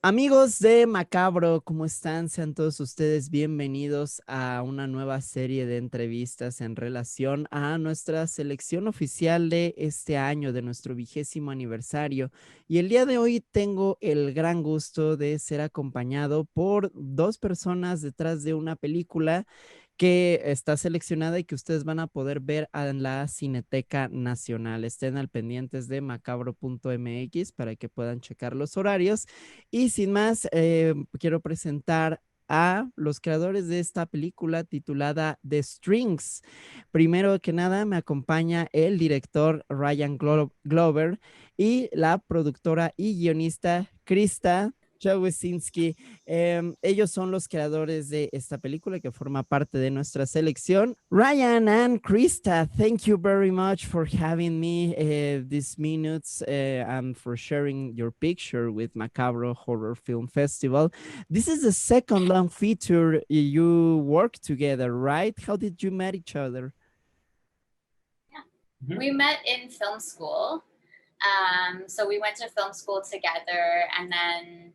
Amigos de Macabro, ¿cómo están? Sean todos ustedes bienvenidos a una nueva serie de entrevistas en relación a nuestra selección oficial de este año, de nuestro 20º aniversario. Y el día de hoy tengo el gran gusto de ser acompañado por dos personas detrás de una película que está seleccionada y que ustedes van a poder ver en la Cineteca Nacional. Estén al pendientes de macabro.mx para que puedan checar los horarios. Y sin más, quiero presentar a los creadores de esta película titulada The Strings. Primero que nada, me acompaña el director Ryan Glover y la productora y guionista Krista Chawesinski. Ellos son los creadores de esta película que forma parte de nuestra selección. Ryan and Krista, thank you very much for having me these minutes and for sharing your picture with Macabro Horror Film Festival. This is the second long feature you work together, right? How did you meet each other? Yeah. We met in film school. So we went to film school together, and then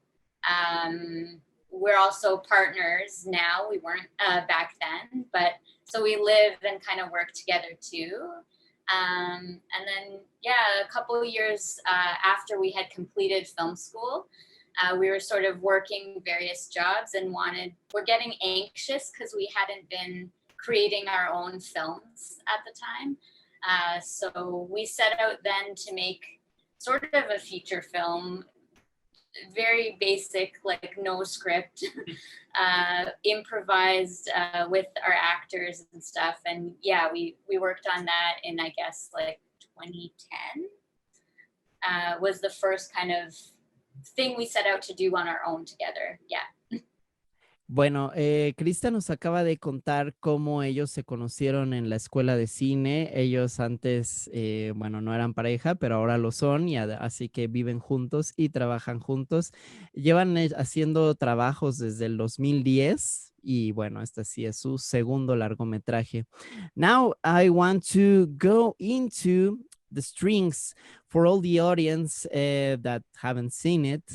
we're also partners now. We weren't back then, but so we live and kind of work together too. And then, yeah, a couple of years after we had completed film school, we were sort of working various jobs and we're getting anxious because we hadn't been creating our own films at the time. So we set out then to make sort of a feature film, very basic, like no script, improvised with our actors and stuff. And yeah, we worked on that in, I guess, like 2010 was the first kind of thing we set out to do on our own together. Yeah. Bueno, Krista nos acaba de contar cómo ellos se conocieron en la escuela de cine. Ellos antes, bueno, no eran pareja, pero ahora lo son, y así que viven juntos y trabajan juntos. Llevan haciendo trabajos desde el 2010 y bueno, este sí es su segundo largometraje. Now I want to go into The Strings for all the audience that haven't seen it.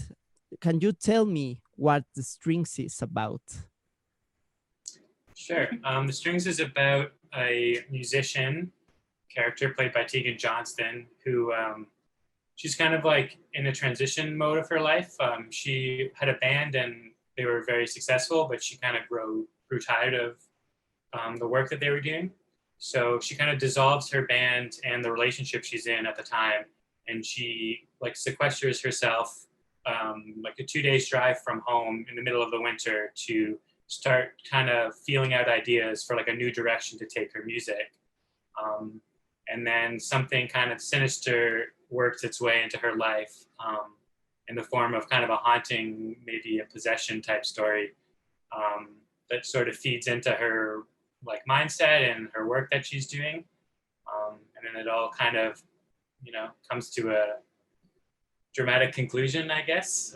Can you tell me what The Strings is about? Sure. The Strings is about a musician character played by Tegan Johnston who she's kind of like in a transition mode of her life. She had a band and they were very successful, but she kind of grew tired of the work that they were doing. So she kind of dissolves her band and the relationship she's in at the time, and she like sequesters herself like a 2 days drive from home in the middle of the winter to start kind of feeling out ideas for like a new direction to take her music. And then something kind of sinister works its way into her life in the form of kind of a haunting, maybe a possession type story that sort of feeds into her like mindset and her work that she's doing. And then it all kind of, you know, comes to a dramatic conclusion, I guess,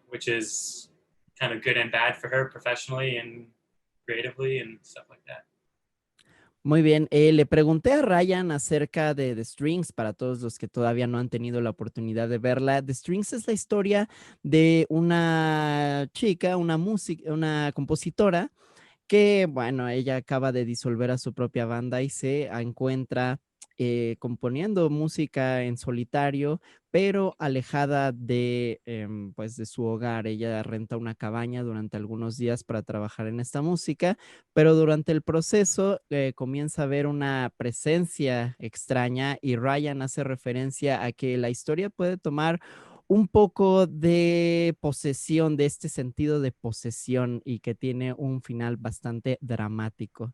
which is kind of good and bad for her professionally and creatively and stuff like that. Muy bien, le pregunté a Ryan acerca de The Strings para todos los que todavía no han tenido la oportunidad de verla. The Strings es la historia de una chica, una compositora que, bueno, ella acaba de disolver a su propia banda y se encuentra componiendo música en solitario, pero alejada de, pues de su hogar. Ella renta una cabaña durante algunos días para trabajar en esta música, pero durante el proceso comienza a ver una presencia extraña y Ryan hace referencia a que la historia puede tomar un poco de posesión, de este sentido de posesión, y que tiene un final bastante dramático.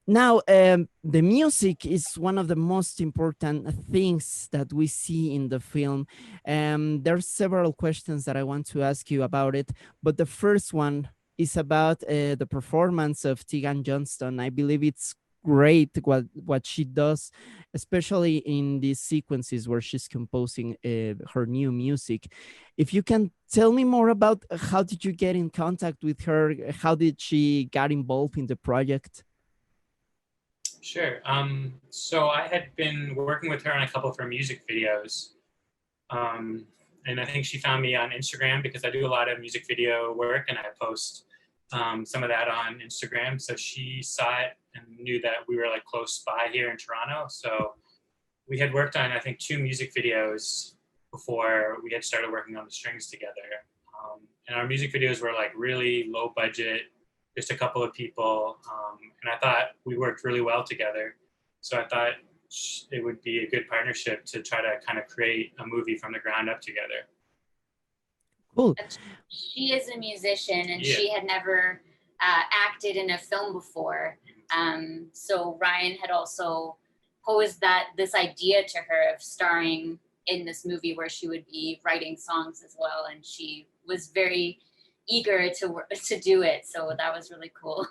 Now, the music is one of the most important things that we see in the film. There are several questions that I want to ask you about it, but the first one is about the performance of Tegan Johnston. I believe it's great what she does, especially in these sequences where she's composing her new music. If you can tell me more about how did you get in contact with her? How did she get involved in the project? Sure. So I had been working with her on a couple of her music videos. and I think she found me on Instagram because I do a lot of music video work and I post some of that on Instagram. So she saw it and knew that we were like close by here in Toronto. So we had worked on, I think, 2 music videos before we had started working on the strings together. And our music videos were like really low budget, just a couple of people. And I thought we worked really well together. So I thought it would be a good partnership to try to kind of create a movie from the ground up together. Cool. She is a musician and Yeah. she had never acted in a film before. So Ryan had also posed this idea to her of starring in this movie where she would be writing songs as well. And she was very eager to do it. So that was really cool.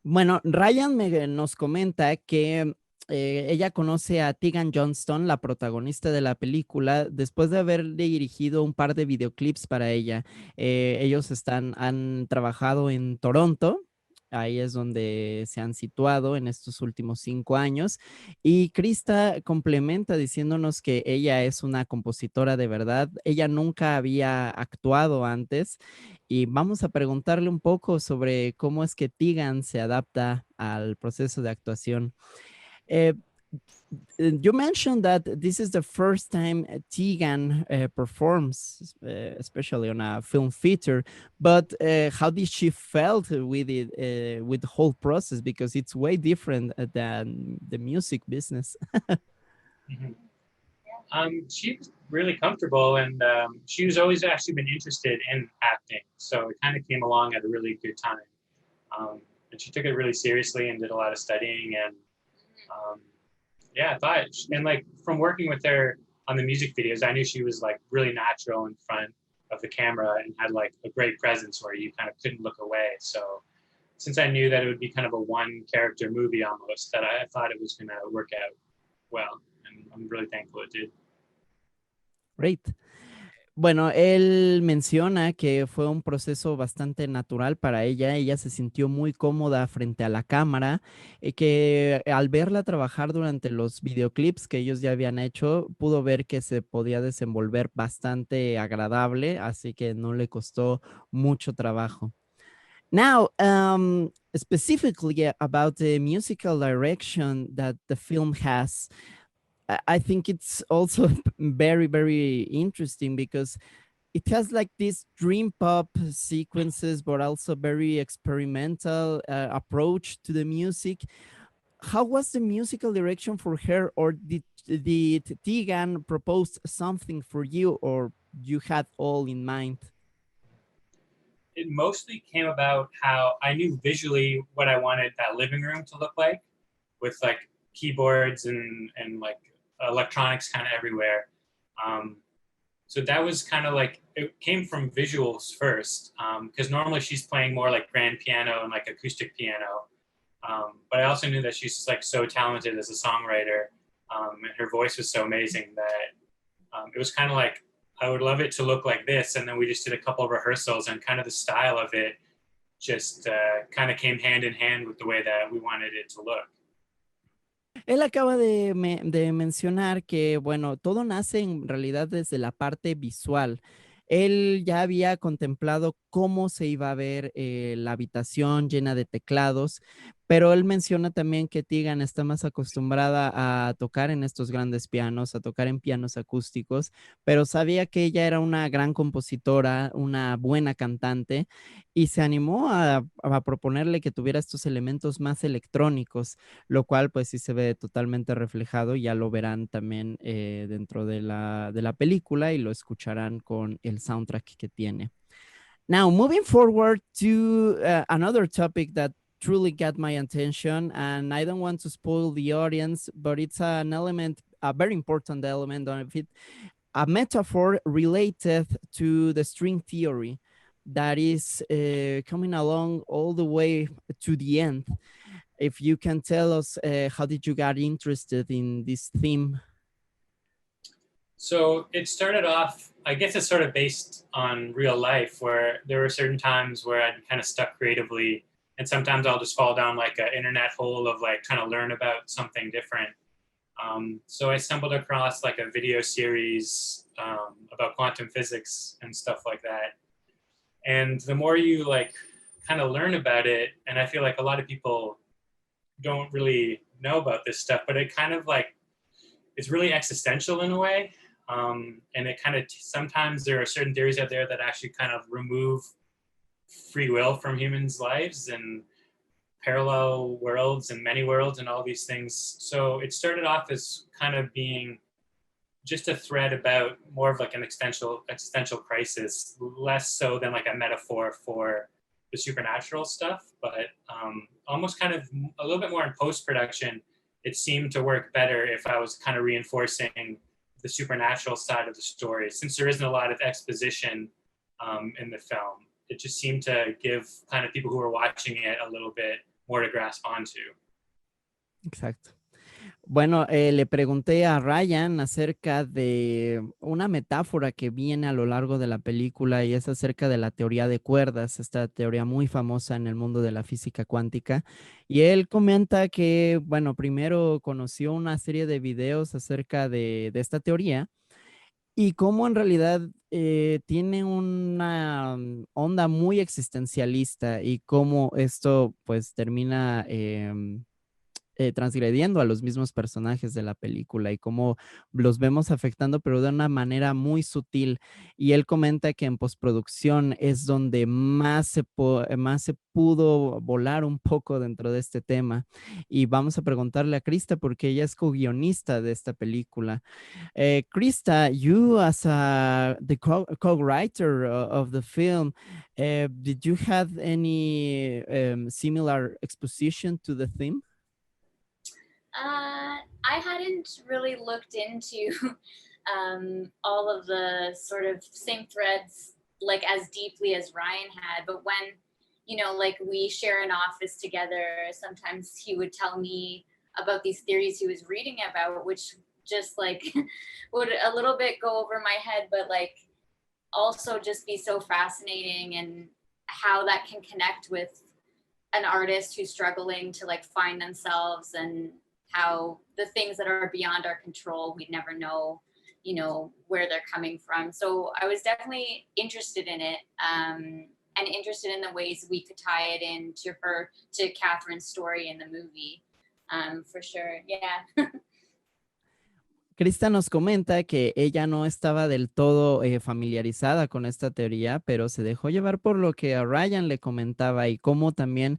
Bueno, Ryan nos comenta que ella conoce a Tegan Johnston, la protagonista de la película, después de haber dirigido un par de videoclips para ella. Ellos han trabajado en Toronto, ahí es donde se han situado en estos últimos 5 años. Y Krista complementa diciéndonos que ella es una compositora de verdad. Ella nunca había actuado antes. Y vamos a preguntarle un poco sobre cómo es que Tegan se adapta al proceso de actuación. You mentioned that this is the first time Tegan performs, especially on a film feature, but how did she felt with it, with the whole process? Because it's way different than the music business. Mm-hmm. She was really comfortable, and she was always actually been interested in acting. So it kind of came along at a really good time. And she took it really seriously and did a lot of studying. And yeah, I thought, and like from working with her on the music videos, I knew she was like really natural in front of the camera and had like a great presence where you kind of couldn't look away. So since I knew that it would be kind of a one character movie almost, that I thought it was going to work out well. And I'm really thankful it did. Great. Bueno, él menciona que fue un proceso bastante natural para ella. Ella se sintió muy cómoda frente a la cámara, que al verla trabajar durante los videoclips que ellos ya habían hecho, pudo ver que se podía desenvolver bastante agradable, así que no le costó mucho trabajo. Now, specifically about the musical direction that the film has, I think it's also very, very interesting because it has like these dream pop sequences, but also very experimental approach to the music. How was the musical direction for her, or did Tegan propose something for you, or you had all in mind? It mostly came about how I knew visually what I wanted that living room to look like, with like keyboards and like electronics kind of everywhere. So that was kind of like, it came from visuals first, because normally she's playing more like grand piano and like acoustic piano. But I also knew that she's like so talented as a songwriter, and her voice was so amazing that it was kind of like, I would love it to look like this. And then we just did a couple of rehearsals, and kind of the style of it just kind of came hand in hand with the way that we wanted it to look. Él acaba de mencionar que, bueno, todo nace en realidad desde la parte visual. Él ya había contemplado cómo se iba a ver la habitación llena de teclados, pero él menciona también que Tegan está más acostumbrada a tocar en estos grandes pianos, a tocar en pianos acústicos, pero sabía que ella era una gran compositora, una buena cantante, y se animó a proponerle que tuviera estos elementos más electrónicos, lo cual pues sí se ve totalmente reflejado, ya lo verán también dentro de la película y lo escucharán con el soundtrack que tiene. Now, moving forward to another topic that truly got my attention, and I don't want to spoil the audience, but it's an element, a very important element of it, a metaphor related to the string theory that is coming along all the way to the end. If you can tell us how did you get interested in this theme? So it started off, I guess it's sort of based on real life, where there were certain times where I'd kind of stuck creatively, and sometimes I'll just fall down like an internet hole of like trying to learn about something different. So I stumbled across like a video series about quantum physics and stuff like that. And the more you like kind of learn about it, and I feel like a lot of people don't really know about this stuff, but it kind of like, it's really existential in a way. And it kind of, sometimes there are certain theories out there that actually kind of remove free will from humans' lives and parallel worlds and many worlds and all these things. So it started off as kind of being just a thread about more of like an existential crisis, less so than like a metaphor for the supernatural stuff, but almost kind of a little bit more in post-production, it seemed to work better if I was kind of reinforcing the supernatural side of the story. Since there isn't a lot of exposition in the film, it just seemed to give kind of people who were watching it a little bit more to grasp onto. Exacto. Bueno, le pregunté a Ryan acerca de una metáfora que viene a lo largo de la película y es acerca de la teoría de cuerdas, esta teoría muy famosa en el mundo de la física cuántica. Y él comenta que, bueno, primero conoció una serie de videos acerca de esta teoría y cómo en realidad tiene una onda muy existencialista y cómo esto pues termina transgrediendo a los mismos personajes de la película y cómo los vemos afectando, pero de una manera muy sutil. Y él comenta que en postproducción es donde más se pudo volar un poco dentro de este tema. Y vamos a preguntarle a Krista porque ella es co-guionista de esta película. Krista, you as the co-writer of the film, did you have any similar exposition to the theme? I hadn't really looked into all of the sort of same threads like as deeply as Ryan had, but when, you know, like we share an office together, sometimes he would tell me about these theories he was reading about, which just like would a little bit go over my head, but like also just be so fascinating, and how that can connect with an artist who's struggling to like find themselves, and how the things that are beyond our control, we'd never know, you know, where they're coming from. So I was definitely interested in it, and interested in the ways we could tie it in to Catherine's story in the movie, for sure, yeah. Krista nos comenta que ella no estaba del todo familiarizada con esta teoría, pero se dejó llevar por lo que a Ryan le comentaba y cómo también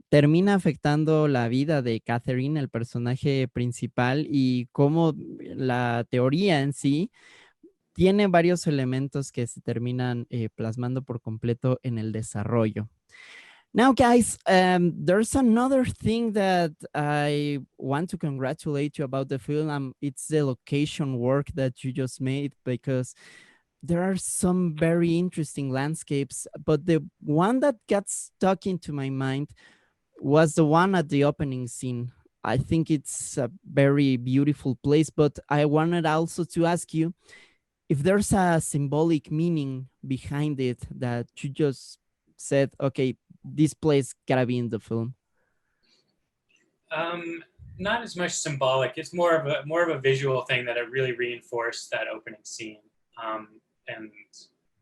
termina afectando la vida de Catherine, el personaje principal, y cómo la teoría en sí tiene varios elementos que se terminan plasmando por completo en el desarrollo. Now, guys, there's another thing that I want to congratulate you about the film. It's the location work that you just made, because there are some very interesting landscapes, but the one that got stuck into my mind was the one at the opening scene. I think it's a very beautiful place, but I wanted also to ask you if there's a symbolic meaning behind it that you just said, okay, this place gotta be in the film. Not as much symbolic. It's more of a visual thing that it really reinforced that opening scene, and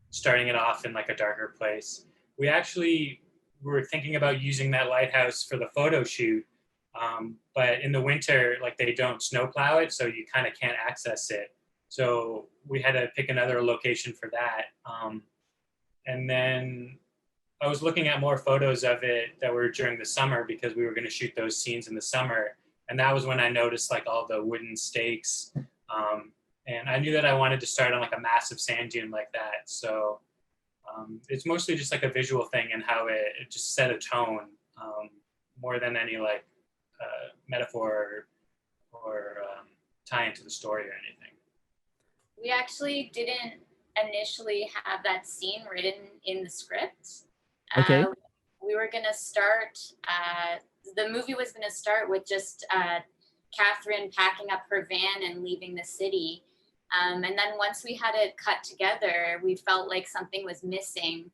starting it off in like a darker place. We actually were thinking about using that lighthouse for the photo shoot, but in the winter, like they don't snowplow it, so you kind of can't access it. So we had to pick another location for that. And then I was looking at more photos of it that were during the summer, because we were going to shoot those scenes in the summer. And that was when I noticed like all the wooden stakes. And I knew that I wanted to start on like a massive sand dune like that. So it's mostly just like a visual thing, and how it just set a tone, more than any like metaphor or tie into the story or anything. We actually didn't initially have that scene written in the script. Okay. We were going to start, the movie was going to start with just Catherine packing up her van and leaving the city. And then once we had it cut together, we felt like something was missing.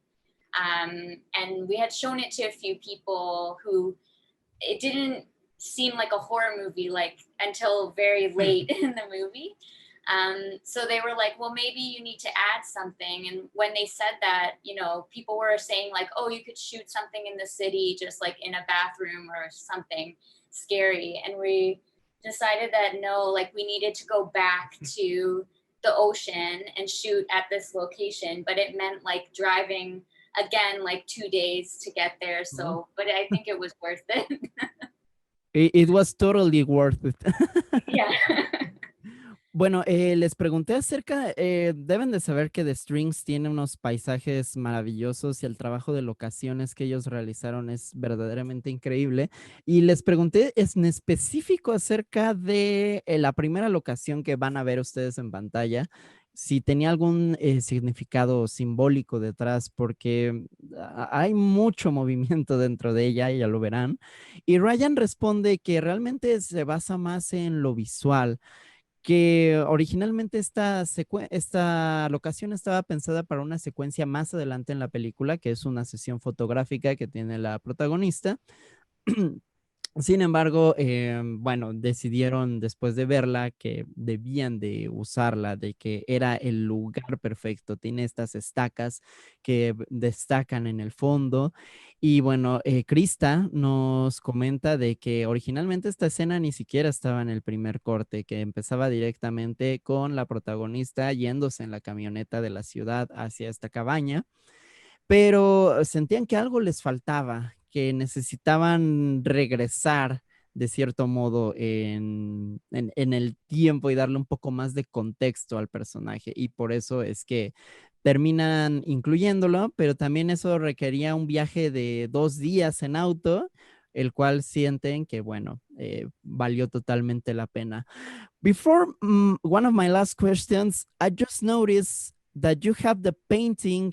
And we had shown it to a few people who, it didn't seem like a horror movie like until very late in the movie. So they were like, well, maybe you need to add something. And when they said that, you know, people were saying like, oh, you could shoot something in the city, just like in a bathroom or something scary. And we decided that no, like we needed to go back to the ocean and shoot at this location, but it meant like driving again like 2 days to get there. So, but I think it was worth it. It was totally worth it. Yeah. Bueno, les pregunté acerca, deben de saber que The Strings tiene unos paisajes maravillosos y el trabajo de locaciones que ellos realizaron es verdaderamente increíble. Y les pregunté en específico acerca de la primera locación que van a ver ustedes en pantalla, si tenía algún significado simbólico detrás, porque hay mucho movimiento dentro de ella, ya lo verán. Y Ryan responde que realmente se basa más en lo visual, que originalmente esta locación estaba pensada para una secuencia más adelante en la película, que es una sesión fotográfica que tiene la protagonista. Sin embargo, bueno, decidieron después de verla que debían de usarla, de que era el lugar perfecto. Tiene estas estacas que destacan en el fondo. Y bueno, Krista nos comenta de que originalmente esta escena ni siquiera estaba en el primer corte, que empezaba directamente con la protagonista yéndose en la camioneta de la ciudad hacia esta cabaña, pero sentían que algo les faltaba, que necesitaban regresar de cierto modo en el tiempo y darle un poco más de contexto al personaje. Y por eso es que terminan incluyéndolo, pero también eso requería un viaje de 2 días en auto, el cual sienten que, bueno, valió totalmente la pena. Before one of my last questions, I just noticed that you have the painting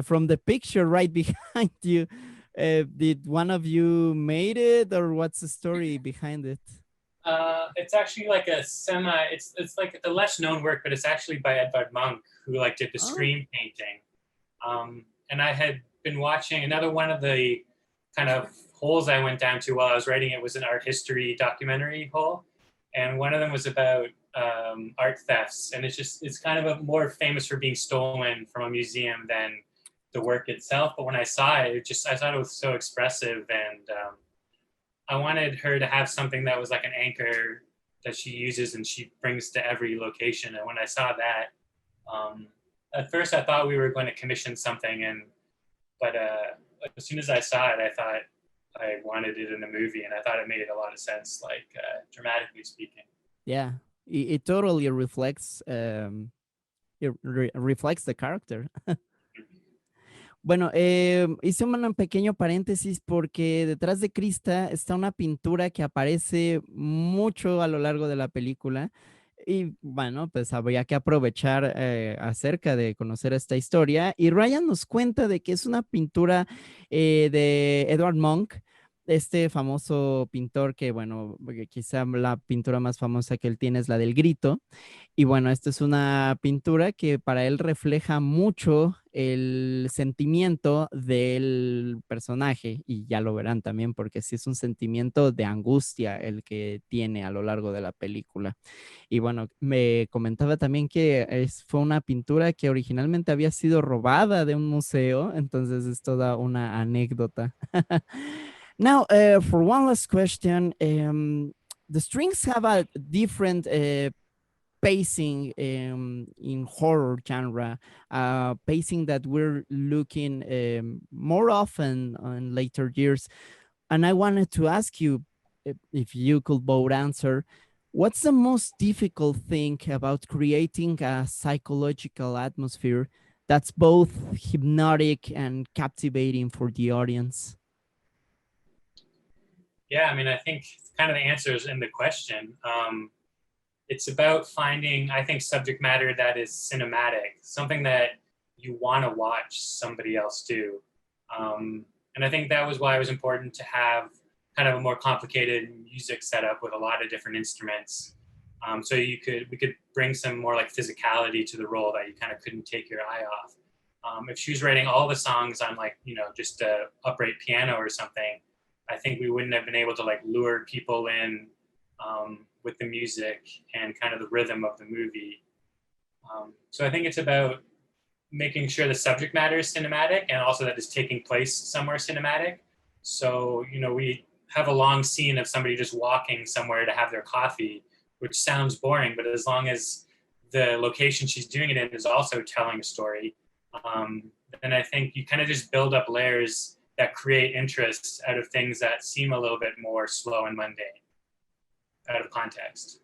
from the picture right behind you. Did one of you made it, or what's the story behind it? It's actually like a it's like the less known work, but it's actually by Edvard Munch, who like did the Scream painting. And I had been watching another one of the kind of holes I went down to while I was writing it was an art history documentary hole. And one of them was about art thefts. And it's kind of more famous for being stolen from a museum than the work itself. But when I saw it, I thought it was so expressive, and I wanted her to have something that was like an anchor that she uses and she brings to every location. And when I saw that, at first I thought we were going to commission something, but as soon as I saw it, I thought I wanted it in the movie, and I thought it made a lot of sense, like dramatically speaking. Yeah, it totally reflects reflects the character. Bueno, hice un pequeño paréntesis porque detrás de Krista está una pintura que aparece mucho a lo largo de la película. Y bueno, pues habría que aprovechar acerca de conocer esta historia. Y Ryan nos cuenta de que es una pintura de Edvard Munch, este famoso pintor que, bueno, quizá la pintura más famosa que él tiene es la del Grito. Y bueno, esta es una pintura que para él refleja mucho el sentimiento del personaje, y ya lo verán también porque sí es un sentimiento de angustia el que tiene a lo largo de la película. Y bueno, me comentaba también que fue una pintura que originalmente había sido robada de un museo, entonces es toda una anécdota. Now, for one last question, the Strings have a different pacing in horror genre, pacing that we're looking more often in later years. And I wanted to ask you, if you could both answer, what's the most difficult thing about creating a psychological atmosphere that's both hypnotic and captivating for the audience? Yeah, I mean, I think kind of the answer is in the question. It's about finding, I think, subject matter that is cinematic, something that you want to watch somebody else do. And I think that was why it was important to have kind of a more complicated music setup with a lot of different instruments. So we could bring some more like physicality to the role that you kind of couldn't take your eye off. If she was writing all the songs on like, just a upright piano or something, I think we wouldn't have been able to like lure people in with the music and kind of the rhythm of the movie. So I think it's about making sure the subject matter is cinematic and also that it's taking place somewhere cinematic. So, you know, we have a long scene of somebody just walking somewhere to have their coffee, which sounds boring, but as long as the location she's doing it in is also telling a story, then I think you kind of just build up layers that create interest out of things that seem a little bit more slow and mundane, out of context.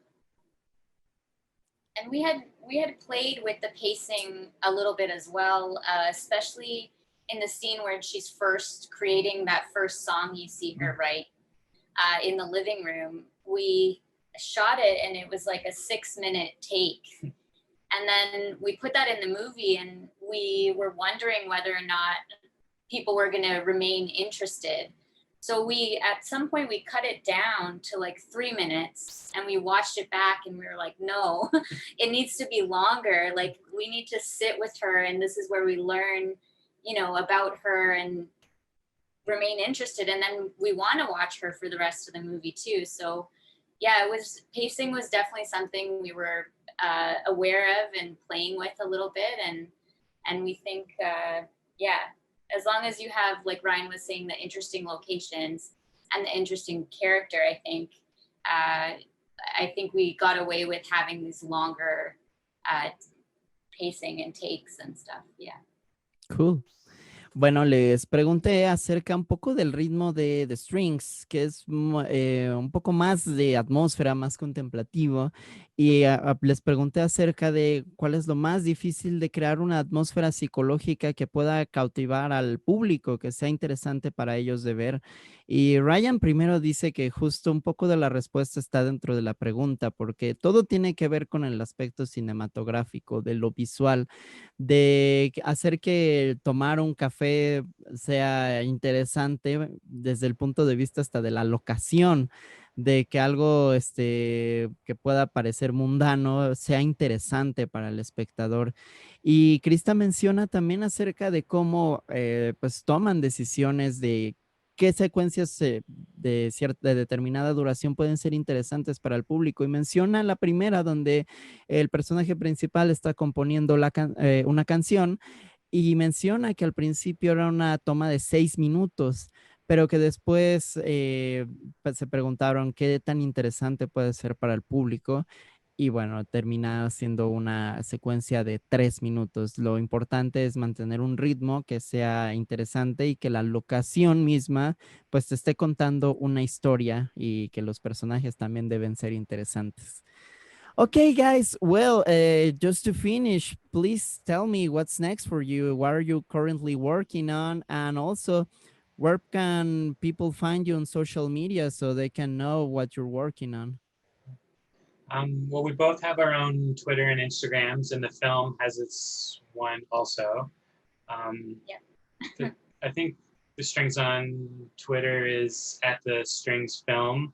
And we had played with the pacing a little bit as well, especially in the scene where she's first creating that first song you see her write in the living room. We shot it and it was like a 6-minute take. And then we put that in the movie and we were wondering whether or not people were going to remain interested. So we, at some point, we cut it down to like 3 minutes and we watched it back and we were like, no, it needs to be longer. Like we need to sit with her and this is where we learn, you know, about her and remain interested. And then we want to watch her for the rest of the movie too. So yeah, pacing was definitely something we were aware of and playing with a little bit. And we think, as long as you have, like Ryan was saying, the interesting locations and the interesting character, I think we got away with having these longer pacing and takes and stuff. Yeah. Cool. Bueno, les pregunté acerca un poco del ritmo de The Strings, que es un poco más de atmósfera, más contemplativo, y les pregunté acerca de cuál es lo más difícil de crear una atmósfera psicológica que pueda cautivar al público, que sea interesante para ellos de ver. Y Ryan primero dice que justo un poco de la respuesta está dentro de la pregunta, porque todo tiene que ver con el aspecto cinematográfico, de lo visual, de hacer que tomar un café sea interesante desde el punto de vista hasta de la locación, de que algo que pueda parecer mundano sea interesante para el espectador. Y Krista menciona también acerca de cómo pues toman decisiones de qué secuencias de determinada duración pueden ser interesantes para el público. Y menciona la primera donde el personaje principal está componiendo una canción y menciona que al principio era una toma de 6 minutos, pero que después pues se preguntaron qué tan interesante puede ser para el público. Y bueno, termina siendo una secuencia de 3 minutos. Lo importante es mantener un ritmo que sea interesante y que la locación misma pues te esté contando una historia y que los personajes también deben ser interesantes. Okay, guys, well, just to finish, please tell me what's next for you. What are you currently working on? And also, where can people find you on social media so they can know what you're working on? Well, we both have our own Twitter and Instagrams, and the film has its one also. I think The Strings on Twitter is at The Strings Film,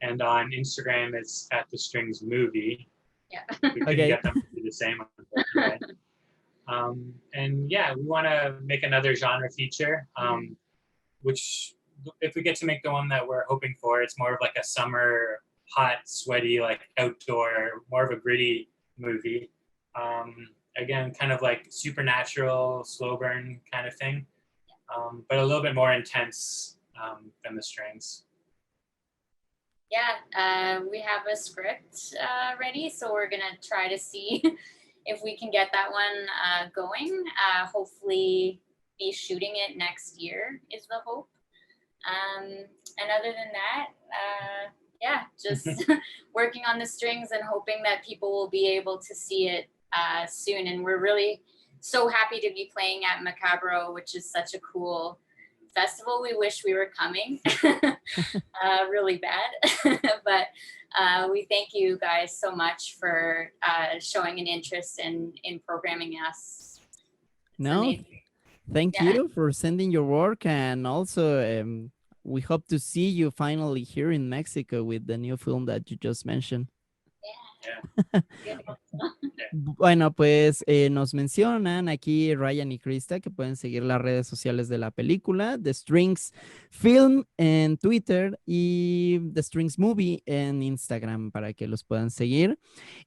and on Instagram it's at The Strings Movie. Yeah. We couldn't get them to be the same, unfortunately. And yeah, we want to make another genre feature, which if we get to make the one that we're hoping for, it's more of like a summer, hot, sweaty, like outdoor, more of a gritty movie. Again, kind of like supernatural, slow burn kind of thing, but a little bit more intense than The Strings. Yeah, we have a script ready, so we're gonna try to see if we can get that one going. Hopefully be shooting it next year is the hope. And other than that, just working on The Strings and hoping that people will be able to see it soon. And we're really so happy to be playing at Macabro, which is such a cool festival. We wish we were coming really bad. But we thank you guys so much for showing an interest in programming us. No, thank you for sending your work, and also we hope to see you finally here in Mexico with the new film that you just mentioned. Yeah. Bueno, pues nos mencionan aquí Ryan y Krista que pueden seguir las redes sociales de la película, The Strings Film en Twitter y The Strings Movie en Instagram para que los puedan seguir.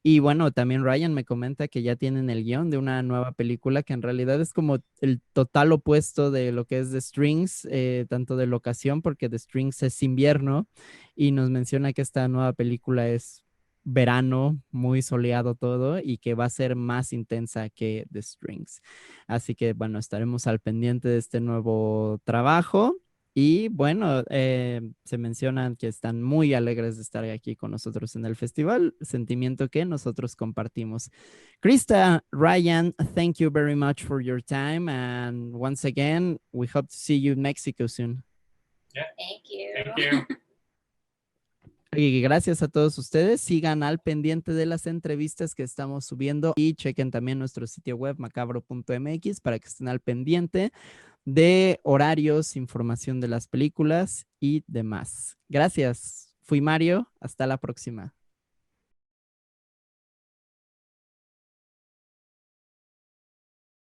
Y bueno, también Ryan me comenta que ya tienen el guión de una nueva película que en realidad es como el total opuesto de lo que es The Strings, tanto de locación, porque The Strings es invierno y nos menciona que esta nueva película es verano, muy soleado todo y que va a ser más intensa que The Strings. Así que bueno, estaremos al pendiente de este nuevo trabajo. Y bueno, se mencionan que están muy alegres de estar aquí con nosotros en el festival, sentimiento que nosotros compartimos. Krista, Ryan, thank you very much for your time. And once again, we hope to see you in Mexico soon. Yeah. Thank you. Thank you. Y gracias a todos ustedes. Sigan al pendiente de las entrevistas que estamos subiendo y chequen también nuestro sitio web macabro.mx para que estén al pendiente de horarios, información de las películas y demás. Gracias. Fui Mario. Hasta la próxima.